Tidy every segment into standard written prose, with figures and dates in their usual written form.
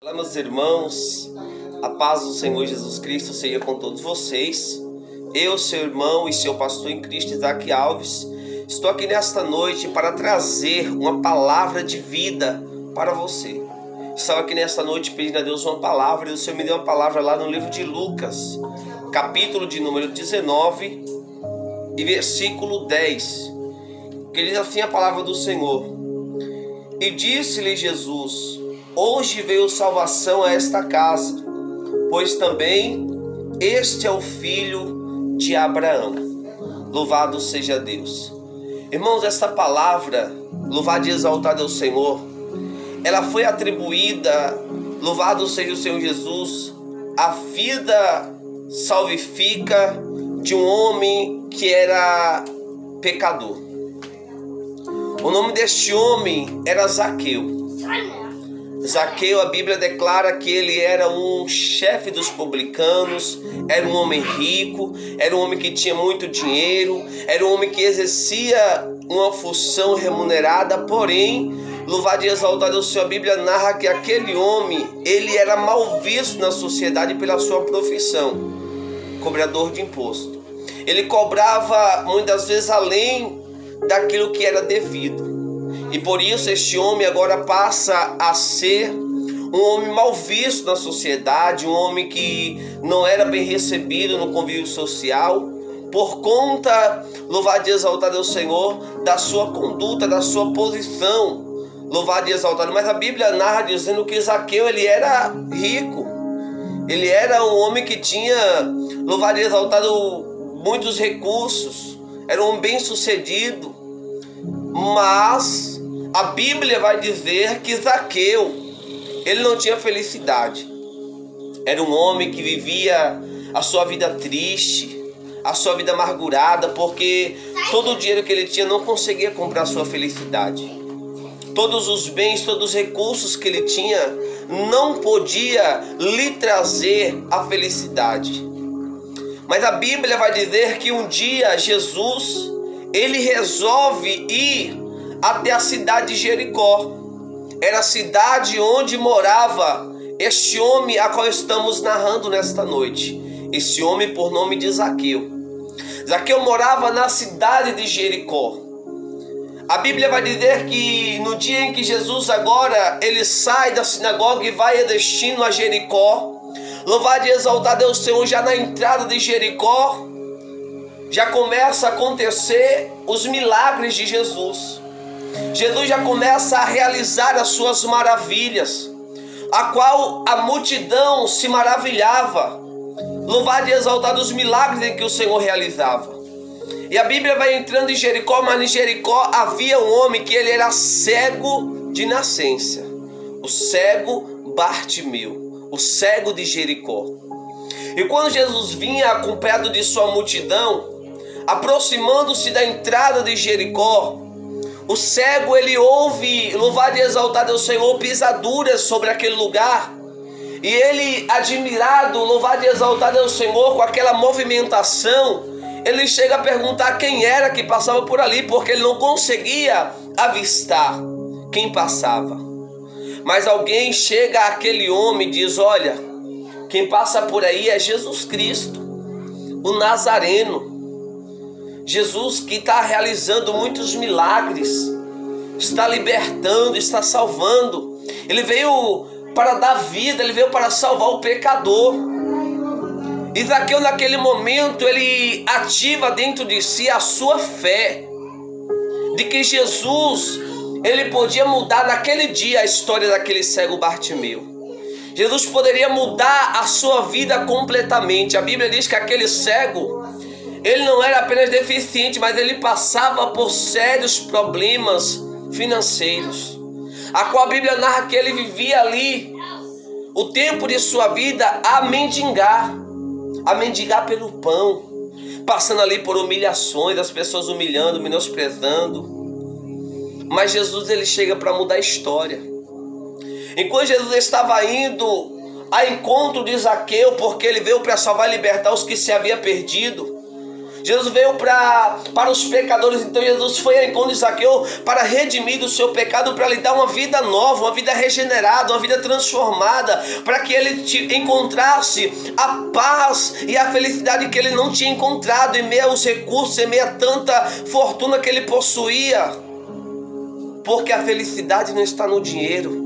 Olá, meus irmãos, a paz do Senhor Jesus Cristo seja com todos vocês. Eu, seu irmão e seu pastor em Cristo, Isaac Alves, estou aqui nesta noite para trazer uma palavra de vida para você. Estava aqui nesta noite pedindo a Deus uma palavra e o Senhor me deu uma palavra lá no livro de Lucas, capítulo de número 19 e versículo 10, que diz assim a palavra do Senhor: E disse-lhe Jesus: Hoje veio salvação a esta casa, pois também este é o filho de Abraão. Louvado seja Deus. Irmãos, esta palavra, louvado e exaltado é o Senhor, ela foi atribuída, louvado seja o Senhor Jesus, à vida salvífica de um homem que era pecador. O nome deste homem era Zaqueu. Zaqueu, a Bíblia declara que ele era um chefe dos publicanos, era um homem rico, era um homem que tinha muito dinheiro, era um homem que exercia uma função remunerada, porém, louvado e exaltado o Senhor, a Bíblia narra que aquele homem, ele era mal visto na sociedade pela sua profissão, cobrador de imposto. Ele cobrava muitas vezes além daquilo que era devido. E por isso este homem agora passa a ser um homem mal visto na sociedade, um homem que não era bem recebido no convívio social, por conta, louvado e exaltado é o Senhor, da sua conduta, da sua posição, louvado e exaltado. Mas a Bíblia narra dizendo que Zaqueu, ele era rico, ele era um homem que tinha, louvado e exaltado, muitos recursos, era um homem bem sucedido, mas a Bíblia vai dizer que Zaqueu, ele não tinha felicidade. Era um homem que vivia a sua vida triste, a sua vida amargurada, porque todo o dinheiro que ele tinha não conseguia comprar a sua felicidade. Todos os bens, todos os recursos que ele tinha não podia lhe trazer a felicidade. Mas a Bíblia vai dizer que um dia Jesus, ele resolve ir até a cidade de Jericó. Era a cidade onde morava este homem a qual estamos narrando nesta noite. Esse homem por nome de Zaqueu. Zaqueu morava na cidade de Jericó. A Bíblia vai dizer que no dia em que Jesus agora ele sai da sinagoga e vai a destino a Jericó, louvado e exaltado é o Senhor, já na entrada de Jericó já começa a acontecer os milagres de Jesus. Jesus já começa a realizar as suas maravilhas, a qual a multidão se maravilhava, louvado e exaltado os milagres em que o Senhor realizava. E a Bíblia vai entrando em Jericó, mas em Jericó havia um homem que ele era cego de nascença, o cego Bartimeu, o cego de Jericó. E quando Jesus vinha acompanhado de sua multidão, aproximando-se da entrada de Jericó, o cego, ele ouve, louvado e exaltado é o Senhor, pisaduras sobre aquele lugar. E ele, admirado, louvado e exaltado é o Senhor, com aquela movimentação, ele chega a perguntar quem era que passava por ali, porque ele não conseguia avistar quem passava. Mas alguém chega àquele homem e diz: olha, quem passa por aí é Jesus Cristo, o Nazareno. Jesus que está realizando muitos milagres, está libertando, está salvando. Ele veio para dar vida, ele veio para salvar o pecador. E Zaqueu naquele momento ele ativa dentro de si a sua fé de que Jesus, ele podia mudar naquele dia a história daquele cego Bartimeu. Jesus poderia mudar a sua vida completamente. A Bíblia diz que aquele cego, ele não era apenas deficiente, mas ele passava por sérios problemas financeiros, a qual a Bíblia narra que ele vivia ali o tempo de sua vida a mendigar pelo pão, passando ali por humilhações, as pessoas humilhando, menosprezando. Mas Jesus, ele chega para mudar a história. Enquanto Jesus estava indo ao encontro de Zaqueu, porque ele veio para salvar e libertar os que se havia perdido, Jesus veio para os pecadores. Então Jesus foi ao encontro de Zaqueu para redimir do seu pecado, para lhe dar uma vida nova, uma vida regenerada, uma vida transformada, para que ele encontrasse a paz e a felicidade que ele não tinha encontrado em meio aos recursos, em meio a tanta fortuna que ele possuía. Porque a felicidade não está no dinheiro.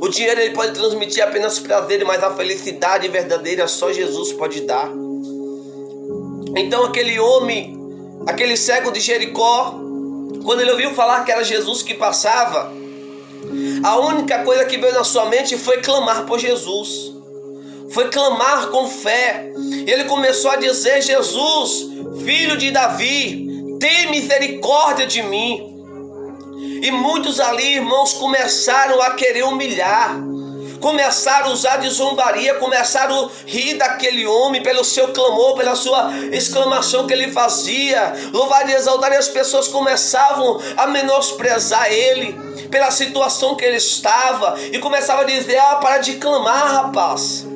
O dinheiro ele pode transmitir apenas prazer, mas a felicidade verdadeira só Jesus pode dar. Então aquele homem, aquele cego de Jericó, quando ele ouviu falar que era Jesus que passava, a única coisa que veio na sua mente foi clamar por Jesus. Foi clamar com fé. E ele começou a dizer: Jesus, filho de Davi, tem misericórdia de mim. E muitos ali, irmãos, começaram a querer humilhar, começaram a usar de zombaria, começaram a rir daquele homem pelo seu clamor, pela sua exclamação que ele fazia. Louvar e exaltar, e as pessoas começavam a menosprezar ele pela situação que ele estava, e começavam a dizer: para de clamar, rapaz.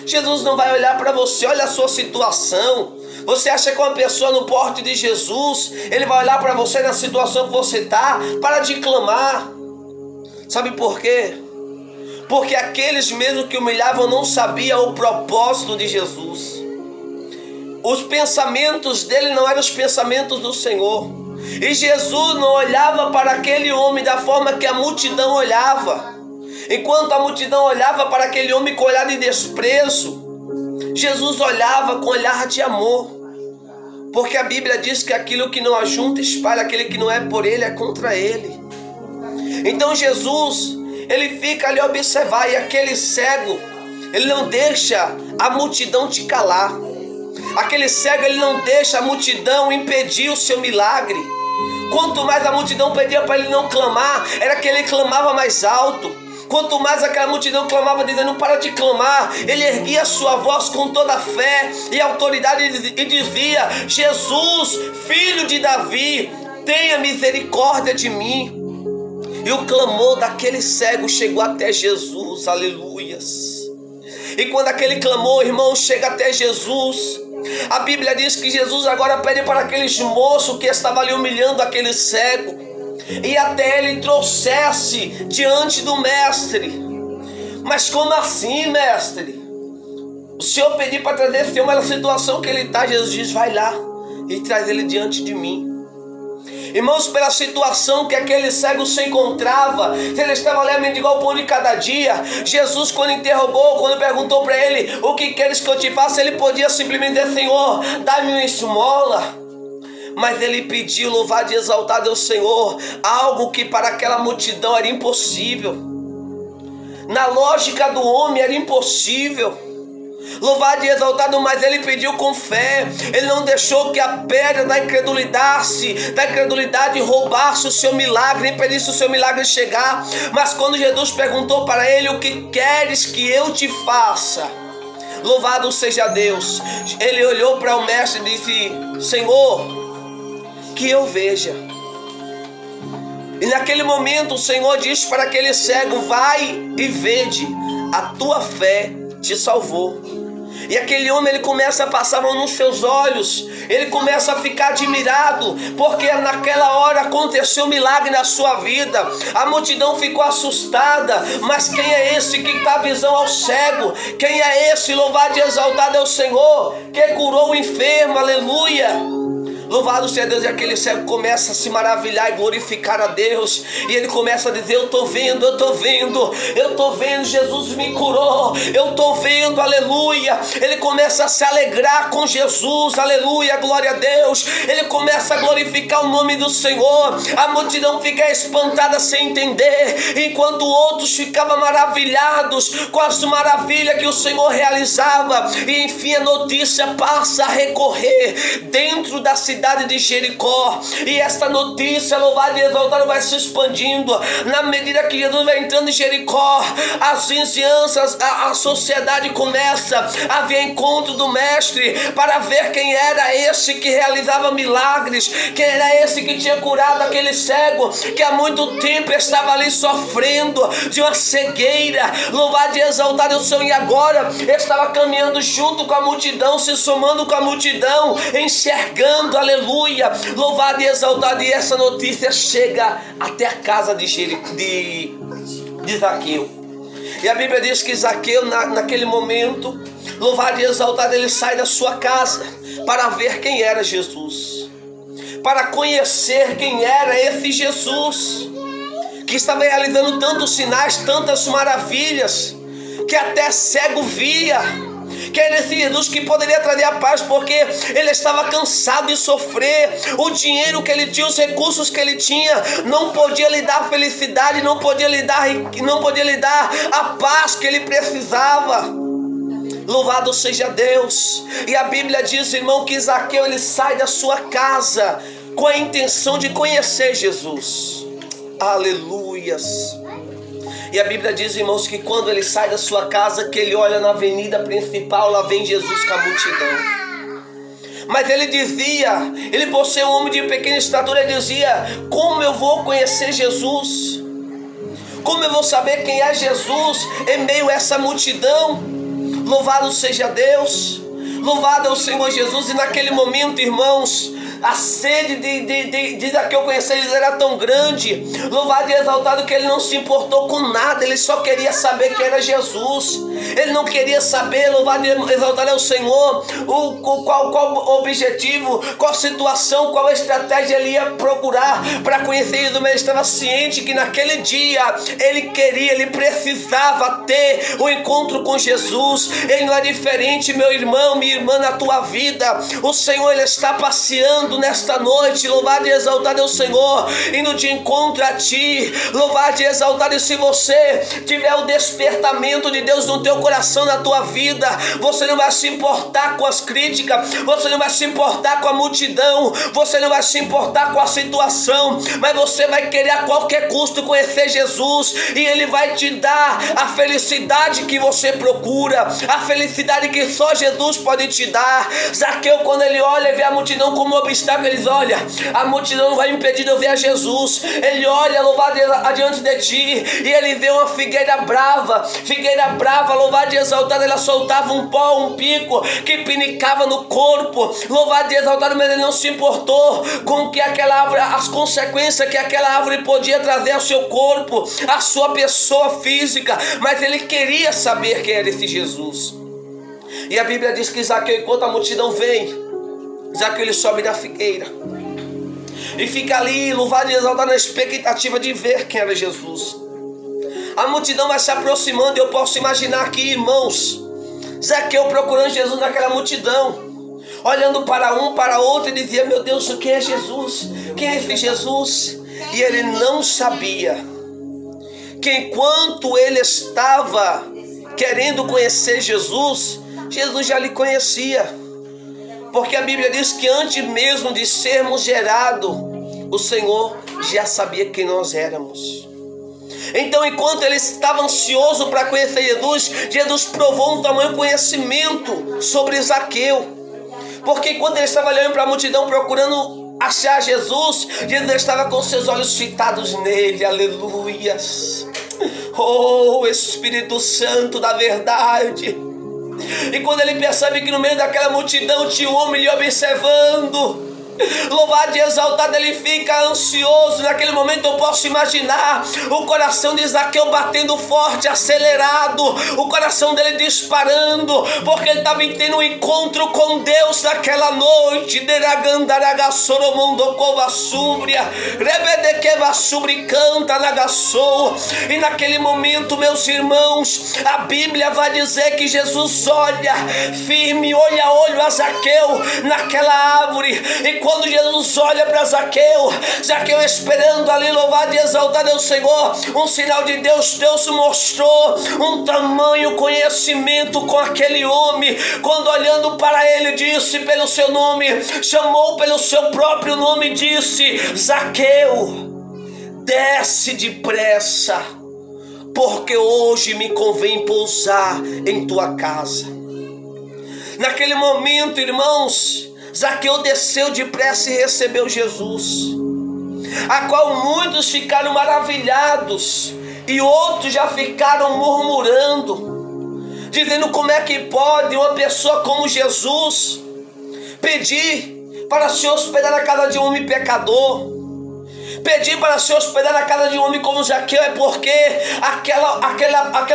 Jesus não vai olhar para você, olha a sua situação. Você acha que uma pessoa no porte de Jesus, ele vai olhar para você na situação que você está? Para de clamar. Sabe por quê? Porque aqueles mesmo que humilhavam não sabiam o propósito de Jesus. Os pensamentos dele não eram os pensamentos do Senhor. E Jesus não olhava para aquele homem da forma que a multidão olhava. Enquanto a multidão olhava para aquele homem com olhar de desprezo, Jesus olhava com olhar de amor. Porque a Bíblia diz que aquilo que não ajunta espalha, aquele que não é por ele é contra ele. Então Jesus, ele fica ali a observar, e aquele cego, ele não deixa a multidão te calar. Aquele cego, ele não deixa a multidão impedir o seu milagre. Quanto mais a multidão pedia para ele não clamar, era que ele clamava mais alto. Quanto mais aquela multidão clamava dizendo: para de clamar, ele erguia a sua voz com toda a fé e autoridade e dizia: Jesus, filho de Davi, tenha misericórdia de mim. E o clamor daquele cego chegou até Jesus, aleluias. E quando aquele clamor, irmão, chega até Jesus, a Bíblia diz que Jesus agora pede para aqueles moços que estavam ali humilhando aquele cego, e até ele trouxesse diante do mestre. Mas como assim, mestre? O Senhor pediu para trazer esse homem na situação que ele está. Jesus diz: vai lá e traz ele diante de mim. Irmãos, pela situação que aquele cego se encontrava, se ele estava ali a mendigar o pão de cada dia, Jesus, quando interrogou, quando perguntou para ele: o que queres que eu te faça? Ele podia simplesmente dizer: Senhor, dá-me uma esmola. Mas ele pediu, louvado e exaltado é o Senhor, algo que para aquela multidão era impossível. Na lógica do homem era impossível. Louvado e exaltado, mas ele pediu com fé. Ele não deixou que a pedra da incredulidade roubasse o seu milagre, impedisse o seu milagre chegar. Mas quando Jesus perguntou para ele: o que queres que eu te faça? Louvado seja Deus. Ele olhou para o mestre e disse: Senhor, que eu veja. E naquele momento o Senhor disse para aquele cego: vai e vede, a tua fé te salvou. E aquele homem, ele começa a passar a mão nos seus olhos, ele começa a ficar admirado, porque naquela hora aconteceu um milagre na sua vida. A multidão ficou assustada: mas quem é esse que dá visão ao cego? Quem é esse, louvado e exaltado é o Senhor, que curou o enfermo? Aleluia. Louvado seja Deus. E aquele cego começa a se maravilhar e glorificar a Deus. E ele começa a dizer: eu estou vendo, eu estou vendo, eu estou vendo, Jesus me curou, eu estou vendo, aleluia. Ele começa a se alegrar com Jesus, aleluia, glória a Deus. Ele começa a glorificar o nome do Senhor. A multidão fica espantada sem entender, enquanto outros ficavam maravilhados com as maravilhas que o Senhor realizava. E enfim a notícia passa a recorrer dentro da cidade cidade de Jericó. E esta notícia, louvado e exaltado, vai se expandindo. Na medida que Jesus vai entrando em Jericó, as vizinhanças, a sociedade começa a ver encontro do mestre para ver quem era esse que realizava milagres, quem era esse que tinha curado aquele cego que há muito tempo estava ali sofrendo de uma cegueira. Louvado e exaltado o Senhor, e agora estava caminhando junto com a multidão, se somando com a multidão, enxergando, aleluia, louvado e exaltado. E essa notícia chega até a casa de Zaqueu. E a Bíblia diz que Zaqueu, naquele momento, louvado e exaltado, ele sai da sua casa para ver quem era Jesus, para conhecer quem era esse Jesus, que estava realizando tantos sinais, tantas maravilhas, que até cego via. Que era esse Jesus que poderia trazer a paz, porque ele estava cansado de sofrer. O dinheiro que ele tinha, os recursos que ele tinha, não podia lhe dar felicidade, não podia lhe dar a paz que ele precisava. Louvado seja Deus. E a Bíblia diz, irmão, que Zaqueu, ele sai da sua casa com a intenção de conhecer Jesus. Aleluias. E a Bíblia diz, irmãos, que quando ele sai da sua casa, que ele olha na avenida principal, lá vem Jesus com a multidão. Mas ele dizia, ele por ser um homem de pequena estatura, ele dizia: como eu vou conhecer Jesus? Como eu vou saber quem é Jesus em meio a essa multidão? Louvado seja Deus, louvado é o Senhor Jesus. E naquele momento, irmãos, a sede de Zaqueu conhecer Jesus era tão grande, louvado e exaltado, que ele não se importou com nada. Ele só queria saber quem era Jesus. Ele não queria saber, louvado e exaltado é o Senhor, qual o objetivo, qual a situação, qual a estratégia ele ia procurar para conhecer Jesus. Mas ele estava ciente que naquele dia ele precisava ter um encontro com Jesus. Ele não é diferente, meu irmão, minha irmã, na tua vida. O Senhor, ele está passeando nesta noite, louvado e exaltado é o Senhor, indo de encontro a ti, louvado e exaltado. E se você tiver o despertamento de Deus no teu coração, na tua vida, você não vai se importar com as críticas, você não vai se importar com a multidão, você não vai se importar com a situação, mas você vai querer a qualquer custo conhecer Jesus, e ele vai te dar a felicidade que você procura, a felicidade que só Jesus pode te dar. Zaqueu, quando ele olha e vê a multidão como obstáculo, ele diz: olha, a multidão não vai me impedir de eu ver a Jesus. Ele olha, louvado adiante de ti, e ele vê uma figueira brava, louvado e exaltado. Ela soltava um pó, um pico que pinicava no corpo, louvado e exaltado. Mas ele não se importou com que aquela árvore, as consequências que aquela árvore podia trazer ao seu corpo, à sua pessoa física, mas ele queria saber quem era esse Jesus. E a Bíblia diz que Zaqueu, enquanto a multidão vem, Zaqueu, ele sobe na figueira e fica ali, louvado e exaltado, na expectativa de ver quem era Jesus. A multidão vai se aproximando, e eu posso imaginar aqui, irmãos, Zaqueu procurando Jesus naquela multidão, olhando para um, para outro, e dizia: meu Deus, quem é Jesus? Quem é esse Jesus? E ele não sabia que enquanto ele estava querendo conhecer Jesus, Jesus já lhe conhecia. Porque a Bíblia diz que antes mesmo de sermos gerados, o Senhor já sabia quem nós éramos. Então, enquanto ele estava ansioso para conhecer Jesus, Jesus provou um tamanho conhecimento sobre Zaqueu. Porque quando ele estava olhando para a multidão procurando achar Jesus, Jesus estava com seus olhos fitados nele. Aleluias! Oh, Espírito Santo da verdade! E quando ele percebe que no meio daquela multidão tinha um homem lhe observando, louvado e exaltado, ele fica ansioso. Naquele momento eu posso imaginar o coração de Zaqueu batendo forte, acelerado, o coração dele disparando, porque ele estava tendo um encontro com Deus naquela noite. E naquele momento, meus irmãos, a Bíblia vai dizer que Jesus olha firme, olho a olho a Zaqueu naquela árvore. E quando Jesus olha para Zaqueu, Zaqueu esperando ali, louvado e exaltado é o Senhor, um sinal de Deus, Deus mostrou um tamanho conhecimento com aquele homem, quando olhando para ele disse pelo seu nome, chamou pelo seu próprio nome e disse: Zaqueu, desce depressa, porque hoje me convém pousar em tua casa. Naquele momento, irmãos, Zaqueu desceu depressa e recebeu Jesus, a qual muitos ficaram maravilhados e outros já ficaram murmurando, dizendo: como é que pode uma pessoa como Jesus pedir para se hospedar na casa de um homem pecador? Pedir para se hospedar na casa de um homem como Zaqueu é porque aquela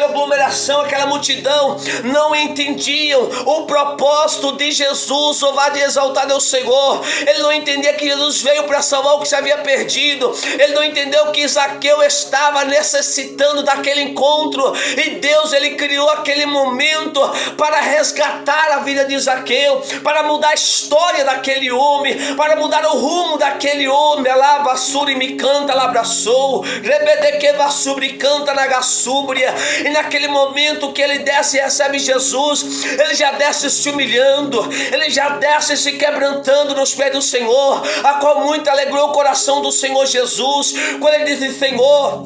aglomeração, aquela multidão não entendiam o propósito de Jesus. Louvado e exaltado é o Senhor. Ele não entendia que Jesus veio para salvar o que se havia perdido. Ele não entendeu que Zaqueu estava necessitando daquele encontro, e Deus, ele criou aquele momento para resgatar a vida de Zaqueu, para mudar a história daquele homem, para mudar o rumo daquele homem. Alabassuri me canta, labraçou, rebedeque vassubri canta na gassúbria. E naquele momento que ele desce e recebe Jesus, ele já desce se humilhando, ele já desce se quebrantando nos pés do Senhor, a qual muito alegrou o coração do Senhor Jesus, quando ele disse: Senhor,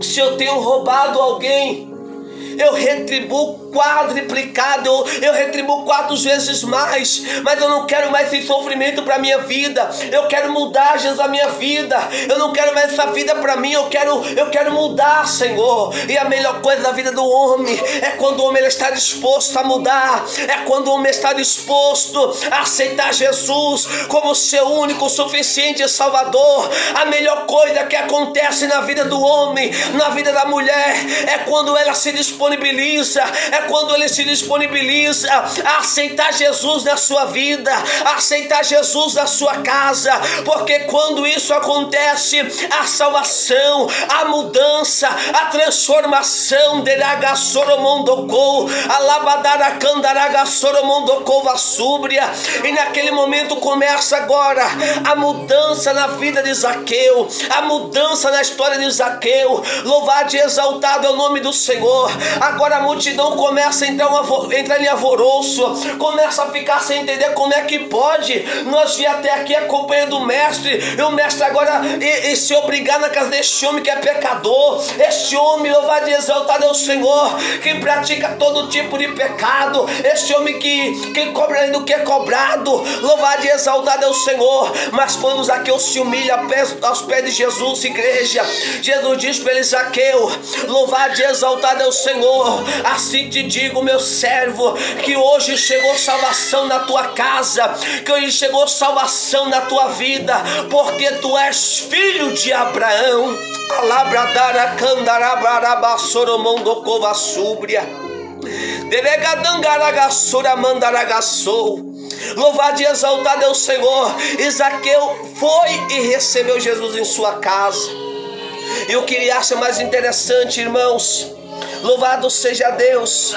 se eu tenho roubado alguém, eu retribuo quadriplicado, eu retribuo 4 vezes mais, mas eu não quero mais esse sofrimento para minha vida. Eu quero mudar, Jesus, a minha vida. Eu não quero mais essa vida para mim, eu quero mudar, Senhor. E a melhor coisa da vida do homem é quando o homem está disposto a mudar, é quando o homem está disposto a aceitar Jesus como seu único, suficiente Salvador. A melhor coisa que acontece na vida do homem, na vida da mulher, é quando ela se disponibiliza, é quando ele se disponibiliza a aceitar Jesus na sua vida, a aceitar Jesus na sua casa, porque quando isso acontece, a salvação, a mudança, a transformação, e naquele momento começa agora a mudança na vida de Zaqueu, a mudança na história de Zaqueu. Louvado e exaltado é o nome do Senhor. Agora a multidão começa a entrar em alvoroço, começa a ficar sem entender como é que pode. Nós viemos até aqui acompanhando o mestre, e o mestre agora e se obrigar na casa deste homem que é pecador, este homem, louvado e exaltado é o Senhor, que pratica todo tipo de pecado, este homem que cobra além do que é cobrado. Louvado e exaltado é o Senhor. Mas quando Zaqueu se humilha aos pés de Jesus, igreja, Jesus diz para ele: Zaqueu, louvado e exaltado é o Senhor, assim te digo, meu servo, que hoje chegou salvação na tua casa, que hoje chegou salvação na tua vida, porque tu és filho de Abraão. Alabradara candarabara soromondocova súbria, deregadangaragasura mandaragassou. Louvado e exaltado é o Senhor. Zaqueu foi e recebeu Jesus em sua casa. E o que acha mais interessante, irmãos, louvado seja Deus,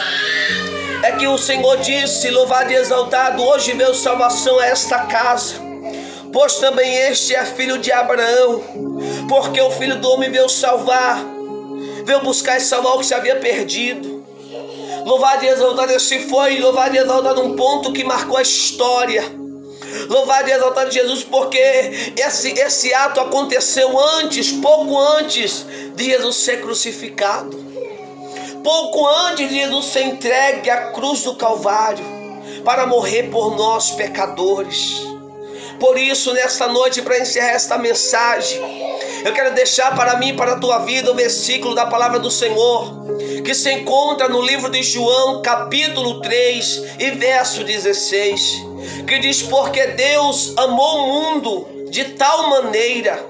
é que o Senhor disse: louvado e exaltado, hoje veio salvação a esta casa, pois também este é filho de Abraão, porque o Filho do Homem veio salvar, veio buscar e salvar o que se havia perdido. Louvado e exaltado, esse foi, louvado e exaltado, um ponto que marcou a história. Louvado e exaltado Jesus, porque esse ato aconteceu antes, pouco antes de Jesus ser crucificado, pouco antes de Jesus ser entregue à cruz do Calvário para morrer por nós pecadores. Por isso, nesta noite, para encerrar esta mensagem, eu quero deixar para mim e para a tua vida o versículo da palavra do Senhor, que se encontra no livro de João, capítulo 3 e verso 16, que diz: porque Deus amou o mundo de tal maneira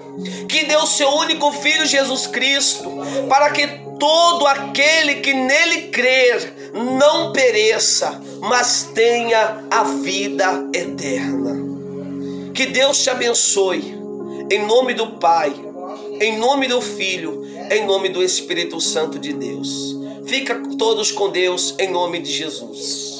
que deu seu único Filho Jesus Cristo, para que todo aquele que nele crer não pereça, mas tenha a vida eterna. Que Deus te abençoe, em nome do Pai, em nome do Filho, em nome do Espírito Santo de Deus. Fica todos com Deus, em nome de Jesus.